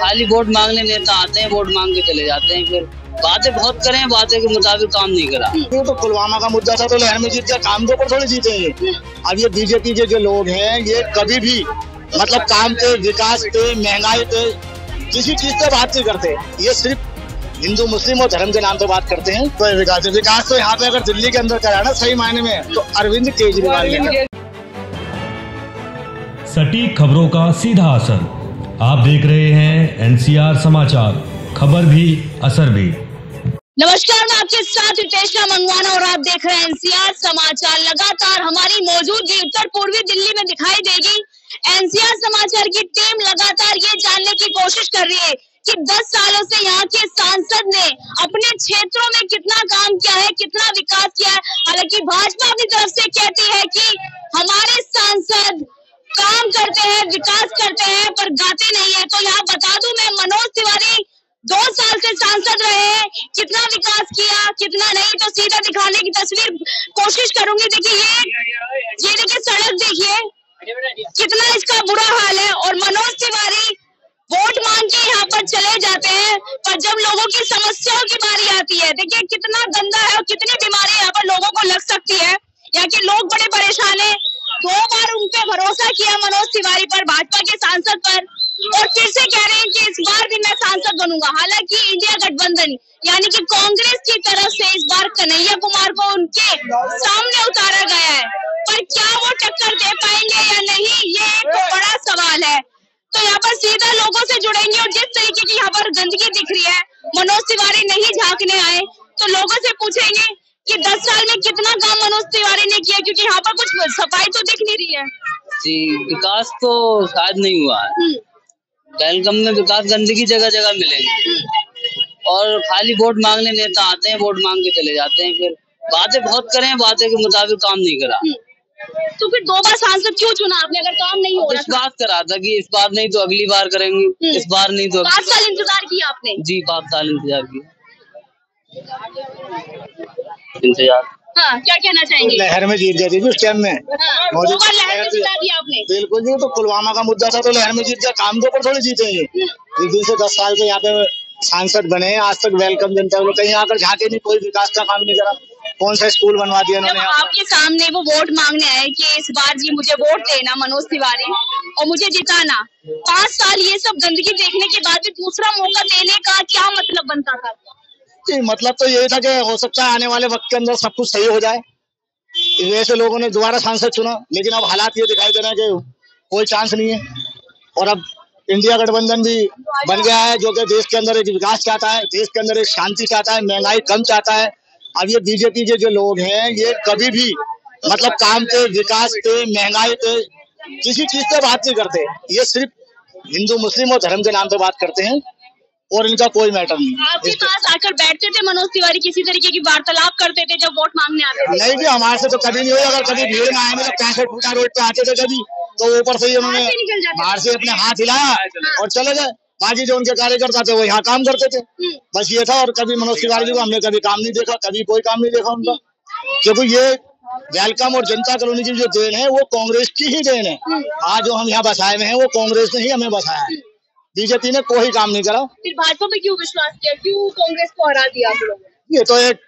खाली वोट मांगने नेता आते हैं, वोट मांग के चले जाते हैं, फिर बातें बहुत करें, बातें के मुताबिक काम नहीं करा। ये तो पुलवामा का मुद्दा था तो लहर में जीत गया, काम के ऊपर थोड़ी जीतेंगे। अब ये बीजेपी के जो लोग हैं ये कभी भी मतलब काम पे, विकास पे, महंगाई पे, किसी चीज पे बात नहीं करते। ये सिर्फ हिंदू मुस्लिम और धर्म के नाम पे बात करते हैं। तो विकास तो यहाँ पे अगर दिल्ली के अंदर करा ना सही मायने में तो अरविंद केजरीवाल ने। सटीक खबरों का सीधा असर। आप देख रहे हैं NCR समाचार, खबर भी असर भी। नमस्कार, मैं आपके साथ रितेशना मंगवाना और आप देख रहे हैं NCR समाचार। लगातार हमारी मौजूदगी उत्तर पूर्वी दिल्ली में दिखाई देगी। NCR समाचार की टीम लगातार ये जानने की कोशिश कर रही है कि 10 सालों से यहाँ के सांसद ने अपने क्षेत्रों में कितना काम किया है, कितना विकास किया है। हालांकि भाजपा अपनी तरफ से कहती है कि हमारे सांसद काम करते हैं, विकास करते हैं, पर गाते नहीं है। तो यहाँ बता दूं, मैं मनोज तिवारी 2 साल से सांसद रहे हैं, कितना विकास किया कितना नहीं तो सीधा दिखाने की तस्वीर कोशिश करूंगी। देखिए ये देखिए सड़क, देखिए कितना इसका बुरा हाल है। और मनोज तिवारी वोट मांग के यहाँ पर चले जाते हैं, पर जब लोगों की समस्याओं की बारी आती है, देखिए कितना गंदा है और कितनी बीमारी यहाँ पर लोगों को लग सकती है। यहाँ के लोग बड़े परेशान है। 2 बार उन पे भरोसा किया मनोज तिवारी पर, भाजपा के सांसद पर, और फिर से कह रहे हैं कि इस बार भी मैं सांसद बनूंगा। हालांकि इंडिया गठबंधन यानी कि कांग्रेस की तरफ से इस बार कन्हैया कुमार को उनके सामने उतारा गया है, पर क्या वो टक्कर दे पाएंगे या नहीं, ये एक बड़ा सवाल है। तो यहाँ पर सीधा लोगों से जुड़ेंगे और जिस तरीके की यहाँ पर गंदगी दिख रही है, मनोज तिवारी नहीं झांकने आए तो लोगों से पूछेंगे कि 10 साल में कितना काम मनोज तिवारी ने किया, क्योंकि यहाँ पर कुछ सफाई तो दिख नहीं रही है। जी, विकास तो शायद नहीं हुआ है। पहलगाम में विकास गंदगी जगह जगह मिलेगी और खाली वोट मांगने नेता आते हैं, वोट मांग के चले जाते हैं, फिर बातें बहुत करें, बातें के मुताबिक काम नहीं करा। तो फिर 2 बार सांसद क्यों चुना आपने अगर काम नहीं हो रहा? इस बात करा था कि इस बार नहीं तो अगली बार करेंगे, इस बार नहीं तो 5 साल इंतजार किया आपने? जी 5 साल इंतजार किया। हाँ, क्या कहना चाहेंगे? लहर में जीत गए थे उस टाइम में। हाँ, 2 बार लहर में जिता दिया आपने। बिल्कुल जी, तो पुलवामा का मुद्दा था तो लहर में जीत गया, काम के ऊपर थोड़ी जीतेंगे। इस दिन से 10 साल के यहाँ पे सांसद बने, आज तक वेलकम जनता को कहीं आकर झांके नहीं, कोई विकास का काम नहीं करा। कौन सा स्कूल बनवा दिया इन्होंने? आपके सामने वो वोट मांगने आए कि इस बार जी मुझे वोट देना मनोज तिवारी और मुझे जिताना, 5 साल ये सब गंदगी देखने के बाद भी दूसरा मौका देने का क्या मतलब बनता था? जी मतलब तो यही था कि हो सकता है आने वाले वक्त के अंदर सब कुछ सही हो जाए, इस वजह से लोगों ने दोबारा सांसद चुना। लेकिन अब हालात ये दिखाई दे रहे हैं कि कोई चांस नहीं है। और अब इंडिया गठबंधन भी बन गया है जो कि देश के अंदर एक विकास चाहता है, देश के अंदर एक शांति चाहता है, महंगाई कम चाहता है। अब ये बीजेपी के जो लोग हैं ये कभी भी मतलब काम पे, विकास पे, महंगाई पे, किसी चीज पे बात नहीं करते। ये सिर्फ हिंदू मुस्लिम और धर्म के नाम पे बात करते हैं और इनका कोई मैटर नहीं। आपके पास आकर बैठते थे मनोज तिवारी, किसी तरीके की वार्तालाप करते थे जब वोट मांगने आते थे? नहीं जी, हमारे से तो कभी नहीं हुई। अगर कभी भीड़ में आएंगे तो 65 फुटा रोड पे आते थे कभी, तो ऊपर से ही उन्होंने बाहर से अपने हाथ हिलाया और चले गए। बाकी जो उनके कार्यकर्ता थे वो यहाँ काम करते थे, बस ये था। और कभी मनोज तिवारी जी को हमने कभी काम नहीं देखा, कभी कोई काम नहीं देखा उनका, क्योंकि ये वेलकम और जनता कॉलोनी की जो देन है वो कांग्रेस की ही देन है। आज जो हम यहाँ बसाए हुए हैं वो कांग्रेस ने ही हमें बसाया है, बीजेपी ने कोई काम नहीं करा। फिर भाजपा पे क्यों विश्वास किया, क्यों कांग्रेस को हरा दिया आप लोगों ने? ये तो एक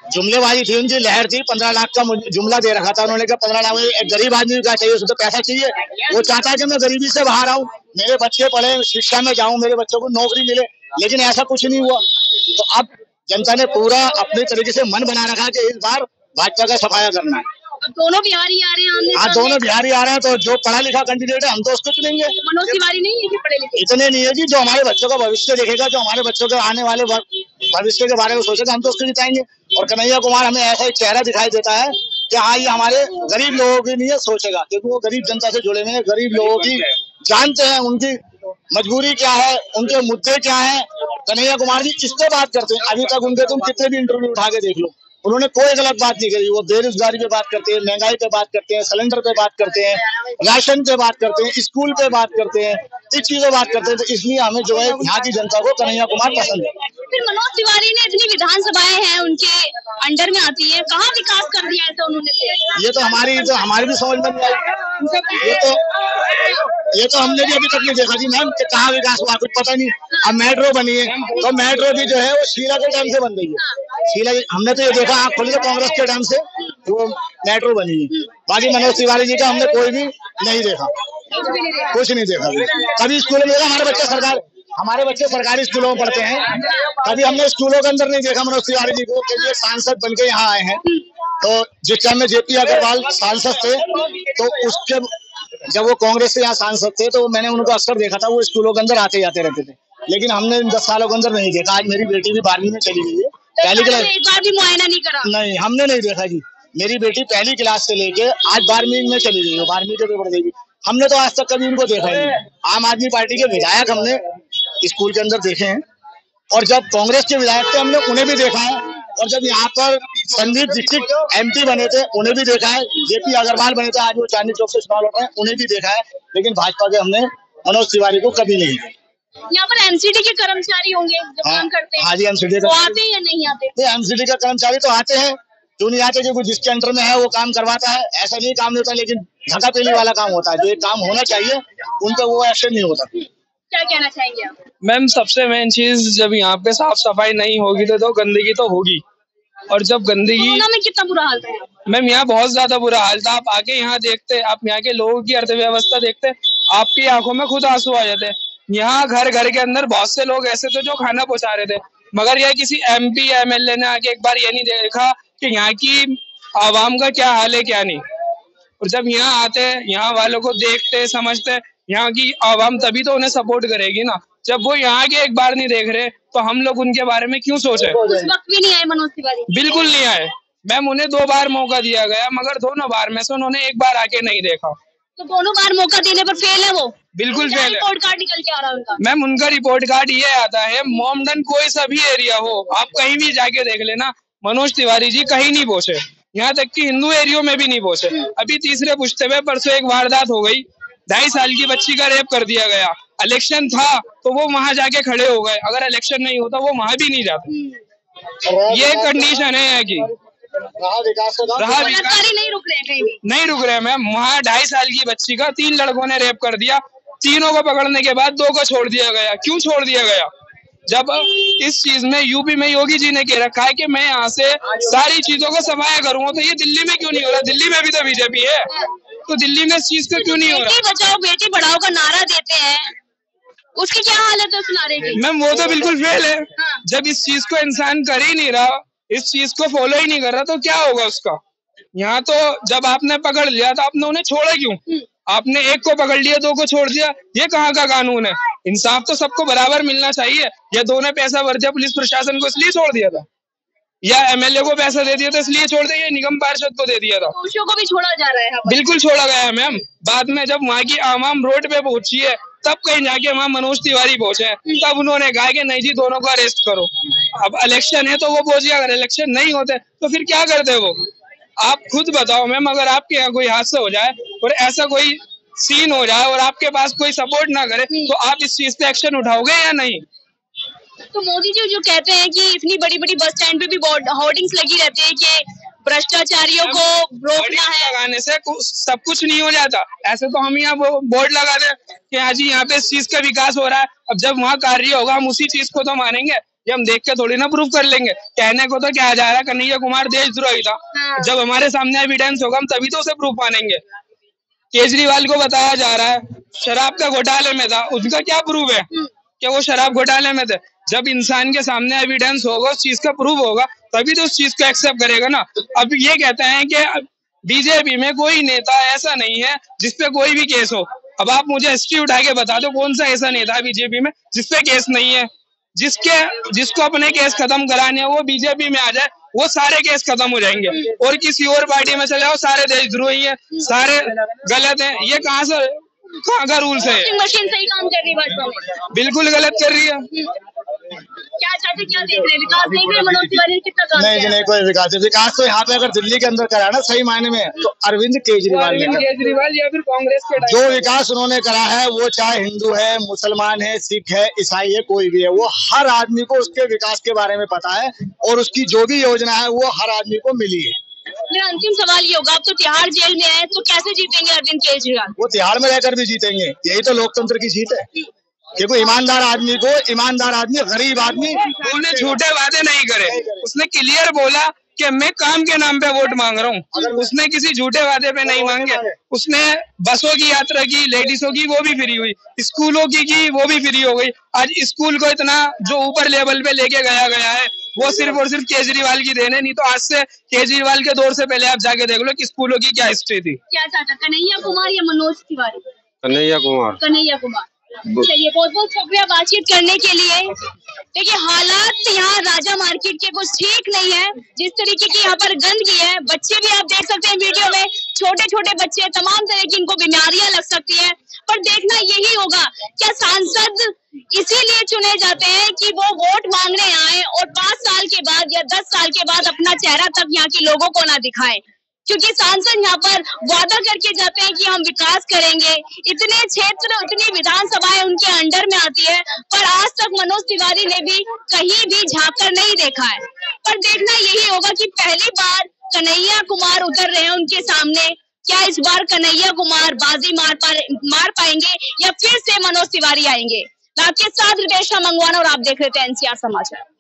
जुमलेबाजी थी, उनकी लहर थी। 15 लाख का जुमला दे रखा था उन्होंने, कहा 15 लाख एक गरीब आदमी को क्या चाहिए, उसको तो पैसा चाहिए। वो चाहता है कि मैं गरीबी से बाहर आऊं, मेरे बच्चे पढ़े, शिक्षा में जाऊं, मेरे बच्चों को नौकरी मिले, लेकिन ऐसा कुछ नहीं हुआ। तो अब जनता ने पूरा अपने तरीके से मन बना रखा कि इस बार भाजपा का सफाया करना है। अब दोनों बिहारी आ रहे हैं। हाँ, दोनों बिहारी आ रहे हैं, तो जो पढ़ा लिखा कैंडिडेट है हम तो उसको चुनेंगे। मनोज तिवारी नहीं है कि पढ़े लिखे? इतने नहीं है जी, जो हमारे बच्चों का भविष्य देखेगा, जो हमारे बच्चों के आने वाले भविष्य के बारे में सोचेगा, हम तो उसको जिताएंगे। और कन्हैया कुमार हमें ऐसा एक चेहरा दिखाई देता है कि हाँ ये हमारे गरीब लोगों की नहीं सोचेगा, क्योंकि वो गरीब जनता से जुड़े हुए हैं, गरीब लोगों की जानते हैं, उनकी मजबूरी क्या है, उनके मुद्दे क्या है। कन्हैया कुमार जी इस पे बात करते हैं। अभी तक उनके तुम कितने भी इंटरव्यू उठा के देख लो, उन्होंने कोई गलत बात नहीं करी। वो बेरोजगारी पे बात करते हैं, महंगाई पे बात करते हैं, सिलेंडर पे बात करते हैं, राशन पे बात करते हैं, स्कूल पे बात करते हैं, इस चीज पे बात करते हैं। तो इसलिए हमें जो है यहाँ की जनता को कन्हैया कुमार पसंद है। फिर मनोज तिवारी ने इतनी विधानसभाएं हैं उनके अंडर में आती है, कहाँ विकास कर दिया ऐसा उन्होंने? ये तो हमारी भी समझ में नहीं आई। ये तो हमने भी अभी तक नहीं देखा जी मैम कि कहाँ विकास हुआ, कुछ पता नहीं। अब मेट्रो बनी है तो मेट्रो भी जो है वो शीला के टाइम से बन गई है। शीला हमने तो ये देखा आँख खोली तो कांग्रेस के टाइम से वो मेट्रो बनी है। बाकी मनोज तिवारी जी का हमने कोई भी नहीं देखा, कुछ नहीं देखा। कभी स्कूलों में देखा, हमारे बच्चे सरकारी स्कूलों में पढ़ते हैं, कभी हमने स्कूलों के अंदर नहीं देखा मनोज तिवारी जी को कि ये सांसद बनके यहाँ आए हैं। तो जिस टाइम में जेपी अग्रवाल सांसद थे तो उसके जब वो कांग्रेस से यहाँ सांसद थे तो मैंने उनको अक्सर देखा था, वो स्कूलों के अंदर आते जाते रहते थे। लेकिन हमने इन 10 सालों के अंदर नहीं देखा। आज मेरी बेटी भी 12वीं में चली गई है, पहली क्लास, एक बार भी मुआयना नहीं करा? नहीं, हमने नहीं देखा जी। मेरी बेटी पहली क्लास से लेके आज 12वीं में चली गई है, 12वीं के पेपर देगी। हमने तो आज तक कभी उनको देखा नहीं। आम आदमी पार्टी के विधायक हमने स्कूल के अंदर देखे हैं और जब कांग्रेस के विधायक थे हमने उन्हें भी देखा है, और जब यहाँ पर संदीप दीक्षित MP बने थे उन्हें भी देखा है, जेपी अग्रवाल बने थे आज वो चांदनी चौक से चुनाव लड़ रहे हैं उन्हें भी देखा है। लेकिन भाजपा के हमने मनोज तिवारी को कभी नहीं देखा। यहाँ पर MCD के कर्मचारी होंगे जो काम करते हैं? हाँ जी, MCD तो आते हैं या नहीं आते? MCD का कर्मचारी तो आते हैं, क्यों नहीं आते? जो जिसके अंडर में है वो काम करवाता है, ऐसा नहीं काम नहीं होता। लेकिन धक्का वाला काम होता है, जो एक काम होना चाहिए उन पर वो एक्शन नहीं होता। क्या कहना चाहेंगे आप? मैम सबसे मेन चीज, जब यहाँ पे साफ सफाई नहीं होगी तो गंदगी तो होगी, और जब गंदगी में कितना बुरा हाल था मैम, यहाँ बहुत ज्यादा बुरा हाल था। आप आके यहाँ देखते, आप यहाँ के लोगों की अर्थव्यवस्था देखते, आपकी आंखों में खुद आंसू आ जाते। यहाँ घर घर के अंदर बहुत से लोग ऐसे थे जो खाना पहुंचा रहे थे, मगर यह किसी MP या MLA ने आके एक बार ये नहीं देखा कि यहाँ की आवाम का क्या हाल है क्या नहीं। और जब यहाँ आते, यहाँ वालों को देखते समझते, यहाँ की आवाम तभी तो उन्हें सपोर्ट करेगी ना। जब वो यहाँ के एक बार नहीं देख रहे तो हम लोग उनके बारे में क्यों सोचे? उस वक्त भी नहीं आए मनोज तिवारी? बिल्कुल नहीं आए मैम, उन्हें 2 बार मौका दिया गया, मगर दोनों बार में से उन्होंने एक बार आके नहीं देखा। तो दोनों बार मौका देने पर फेल है वो? बिल्कुल फेल है। रिपोर्ट कार्ड निकल के आ रहा है उनका? मैम उनका रिपोर्ट कार्ड ये आता है, मोमडन कोई सा भी एरिया हो, आप कहीं भी जाके देख लेना, मनोज तिवारी जी कहीं नहीं पहुंचे। यहाँ तक कि हिंदू एरियो में भी नहीं पहुंचे। अभी तीसरे पुश्ते में परसों एक वारदात हो गई, 2.5 साल की बच्ची का रेप कर दिया गया। इलेक्शन था तो वो वहां जाके खड़े हो गए, अगर इलेक्शन नहीं होता वो वहां भी नहीं जाते। ये कंडीशन है यहाँ की। विकास नहीं रुक रहे हैं कहीं भी? नहीं रुक रहे मैम। वहाँ 2.5 साल की बच्ची का 3 लड़कों ने रेप कर दिया, तीनों को पकड़ने के बाद 2 को छोड़ दिया गया। क्यों छोड़ दिया गया? जब इस चीज में यूपी में योगी जी ने कह रखा है कि मैं यहाँ से सारी चीजों को सफाया करूंगा, तो ये दिल्ली में क्यों नहीं हो रहा? दिल्ली में भी तो बीजेपी है, तो दिल्ली में इस चीज का क्यों नहीं हो रहा? बेटी बचाओ बेटी पढ़ाओ का नारा देते हैं, उसकी क्या हालत है उस नारे की? मैम वो तो बिल्कुल फेल है। जब इस चीज को इंसान कर ही नहीं रहा, इस चीज को फॉलो ही नहीं कर रहा, तो क्या होगा उसका? यहाँ तो जब आपने पकड़ लिया तो आपने उन्हें छोड़ा क्यों? आपने एक को पकड़ लिया, 2 को छोड़ दिया, ये कहाँ का कानून है? इंसाफ तो सबको बराबर मिलना चाहिए। या 2 ने पैसा भर दिया पुलिस प्रशासन को इसलिए छोड़ दिया था, या MLA को पैसा दे दिया था इसलिए छोड़ दिया, या निगम पार्षद को दे दिया था? दोषियों को भी छोड़ा जा रहा है। बिल्कुल छोड़ा गया है मैम। बाद में जब वहाँ की आवाम रोड पे पहुंची है तब कहीं जाके वहाँ मनोज तिवारी पहुंचे, तब उन्होंने कहा कि नहीं जी दोनों को अरेस्ट करो। अब इलेक्शन है तो वो पहुंचे, अगर इलेक्शन नहीं होते तो फिर क्या करते वो? आप खुद बताओ मैम, अगर आपके यहाँ कोई हादसा हो जाए और ऐसा कोई सीन हो जाए और आपके पास कोई सपोर्ट ना करे, तो आप इस चीज पे एक्शन उठाओगे या नहीं? तो मोदी जी जो कहते हैं कि इतनी बड़ी बड़ी बस स्टैंड पे भी होर्डिंग्स लगी रहती है कि भ्रष्टाचारियों को रोकना है, लगाने से सब कुछ नहीं हो जाता। ऐसे तो हम यहाँ बोर्ड लगा दे कि हाँ जी यहाँ पे इस चीज का विकास हो रहा है, अब जब वहाँ कार्य होगा हम उसी चीज को तो मानेंगे, ये हम देख के थोड़ी ना प्रूफ कर लेंगे। कहने को तो क्या जा रहा है, कन्हैया कुमार देशद्रोही था, जब हमारे सामने एविडेंस होगा हम तभी तो उसे प्रूफ मानेंगे। केजरीवाल को बताया जा रहा है शराब का घोटाले में था, उसका क्या प्रूफ है कि वो शराब घोटाले में थे? जब इंसान के सामने एविडेंस होगा, उस चीज का प्रूफ होगा, तभी तो उस चीज को एक्सेप्ट करेगा ना। अब ये कहते हैं कि बीजेपी में कोई नेता ऐसा नहीं है जिसपे कोई भी केस हो। अब आप मुझे हिस्ट्री उठा के बता दो कौन सा ऐसा नेता है बीजेपी में जिसपे केस नहीं है? जिसको अपने केस खत्म कराने वो बीजेपी में आ जाए, वो सारे केस खत्म हो जाएंगे, और किसी और पार्टी में चले जाओ सारे देशद्रोही हैं, सारे गलत हैं। ये कहाँ का रूल्स है? मशीन सही काम कर रही है भाजपा में? बिल्कुल गलत कर रही है। क्या चाहते, क्या देख रहे हैं? विकास देख रहे हैं मनोज तिवारी ने कितना काम नहीं, नहीं कोई विकास तो यहाँ पे अगर दिल्ली के अंदर करा ना सही मायने में तो अरविंद केजरीवाल या फिर कांग्रेस के जो विकास उन्होंने करा है, वो चाहे हिंदू है, मुसलमान है, सिख है, ईसाई है, कोई भी है, वो हर आदमी को उसके विकास के बारे में पता है और उसकी जो भी योजना है वो हर आदमी को मिली है। मेरा अंतिम सवाल ये होगा, आप तो तिहाड़ जेल में हैं, तो कैसे जीतेंगे अरविंद केजरीवाल? वो तिहाड़ में रहकर भी जीतेंगे, यही तो लोकतंत्र की जीत है। देखो ईमानदार आदमी, गरीब आदमी, उन्होंने झूठे वादे नहीं करे, उसने क्लियर बोला कि मैं काम के नाम पे वोट मांग रहा हूँ। उसने किसी झूठे वादे पे नहीं मांगे। उसने बसों की यात्रा की, लेडीजों की वो भी फ्री हुई, स्कूलों की वो भी फ्री हो गई। आज स्कूल को इतना जो ऊपर लेवल पे लेके गया है वो सिर्फ और सिर्फ केजरीवाल की देन है। नहीं तो आज से केजरीवाल के दौर से पहले आप जाके देख लो कि स्कूलों की क्या हिस्ट्री थी। क्या चाहता, कन्हैया कुमार या मनोज तिवारी? कन्हैया कुमार। चलिए, बहुत बहुत शुक्रिया बातचीत करने के लिए। देखिए, हालात यहाँ राजा मार्केट के कुछ ठीक नहीं है। जिस तरीके की यहाँ पर गंदगी है, बच्चे भी आप देख सकते हैं वीडियो में, छोटे छोटे बच्चे, तमाम तरह की इनको बीमारियां लग सकती है। पर देखना यही होगा, क्या सांसद इसीलिए चुने जाते हैं कि वो वोट मांगने आए और 5 साल के बाद या 10 साल के बाद अपना चेहरा तक यहाँ के लोगों को ना दिखाएं? क्योंकि सांसद यहाँ पर वादा करके जाते हैं कि हम विकास करेंगे, इतने क्षेत्र, इतनी विधानसभाएं उनके अंडर में आती है, पर आज तक मनोज तिवारी ने भी कहीं भी झांक कर नहीं देखा है। पर देखना यही होगा कि पहली बार कन्हैया कुमार उतर रहे हैं उनके सामने, क्या इस बार कन्हैया कुमार बाजी मार पाएंगे या फिर से मनोज तिवारी आएंगे? मैं आपके साथ रितेश मंगवाना और आप देख रहे थे एनसीआर समाचार।